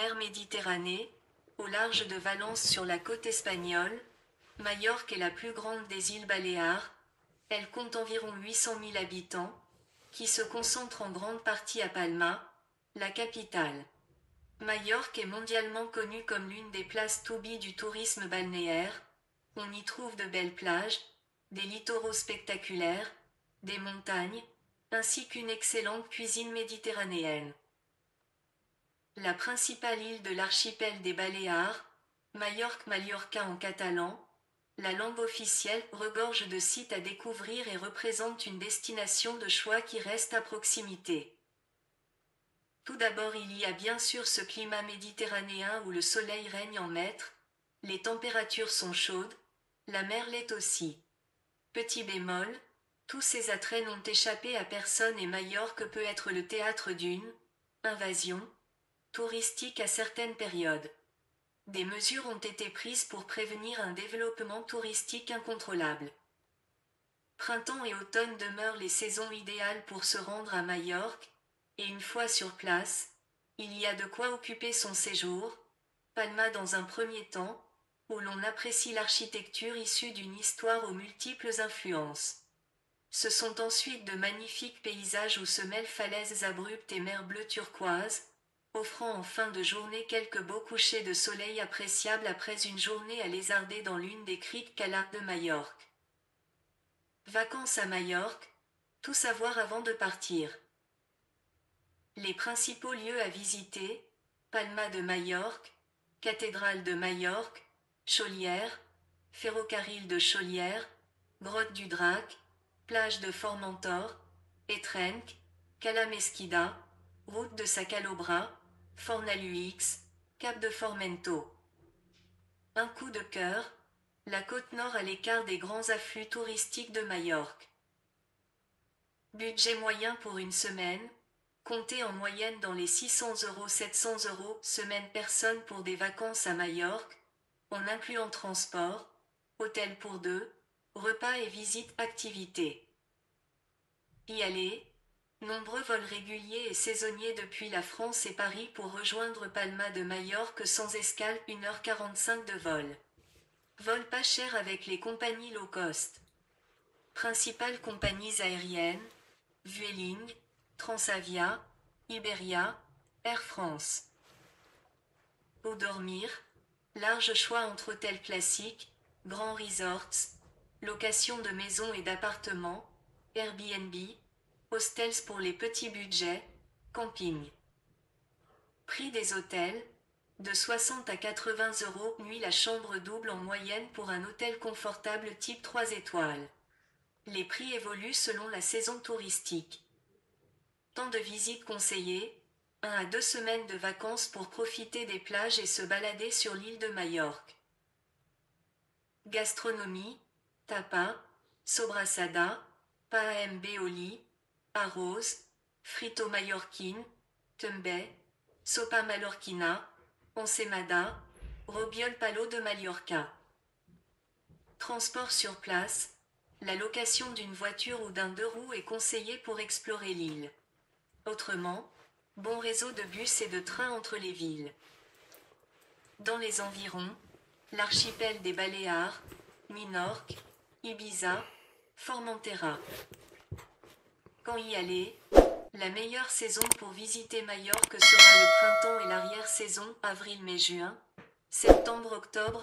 mer Méditerranée, au large de Valence sur la côte espagnole, Majorque est la plus grande des îles Baléares. Elle compte environ 800 000 habitants, qui se concentrent en grande partie à Palma, la capitale. Majorque est mondialement connue comme l'une des places to be du tourisme balnéaire. On y trouve de belles plages, des littoraux spectaculaires, des montagnes, ainsi qu'une excellente cuisine méditerranéenne. La principale île de l'archipel des Baléares, Majorque Mallorca en catalan, la langue officielle, regorge de sites à découvrir et représente une destination de choix qui reste à proximité. Tout d'abord, il y a bien sûr ce climat méditerranéen où le soleil règne en maître, les températures sont chaudes, la mer l'est aussi. Petit bémol, tous ces attraits n'ont échappé à personne et Majorque peut être le théâtre d'une invasion touristique à certaines périodes. Des mesures ont été prises pour prévenir un développement touristique incontrôlable. Printemps et automne demeurent les saisons idéales pour se rendre à Majorque, et une fois sur place, il y a de quoi occuper son séjour. Palma dans un premier temps, où l'on apprécie l'architecture issue d'une histoire aux multiples influences. Ce sont ensuite de magnifiques paysages où se mêlent falaises abruptes et mer bleu turquoise, offrant en fin de journée quelques beaux couchers de soleil appréciables après une journée à lézarder dans l'une des criques calas de Majorque. Vacances à Majorque, tout savoir avant de partir. Les principaux lieux à visiter, Palma de Majorque, Cathédrale de Majorque, Chaulière, Ferrocarril de Chaulière, Grotte du Drac, Plage de Formentor, Etrenc, Cala Mesquida, Route de Sacalobra, Fornaluix, Cap de Formento. Un coup de cœur, la côte nord à l'écart des grands afflux touristiques de Majorque. Budget moyen pour une semaine, comptez en moyenne dans les 600 € 700 € semaine personne pour des vacances à Majorque, en incluant transport, hôtel pour deux, repas et visites activités. Y aller, nombreux vols réguliers et saisonniers depuis la France et Paris pour rejoindre Palma de Majorque sans escale 1h45 de vol. Vol pas cher avec les compagnies low cost. Principales compagnies aériennes, Vueling, Transavia, Iberia, Air France. Où dormir, large choix entre hôtels classiques, grands resorts, location de maisons et d'appartements, Airbnb, hostels pour les petits budgets, camping. Prix des hôtels, de 60 à 80 € nuit la chambre double en moyenne pour un hôtel confortable type 3 étoiles. Les prix évoluent selon la saison touristique. Temps de visite conseillé, 1 à 2 semaines de vacances pour profiter des plages et se balader sur l'île de Majorque. Gastronomie, tapa, sobrassada, paembe au lit, arroz, frito mallorquine, tembe, sopa mallorquina, ensaimada, robiol palo de Mallorca. Transport sur place, la location d'une voiture ou d'un deux roues est conseillée pour explorer l'île. Autrement, bon réseau de bus et de trains entre les villes. Dans les environs, l'archipel des Baléares, Minorque, Ibiza, Formentera. Quand y aller, la meilleure saison pour visiter Majorque sera le printemps et l'arrière-saison, avril-mai-juin, septembre-octobre,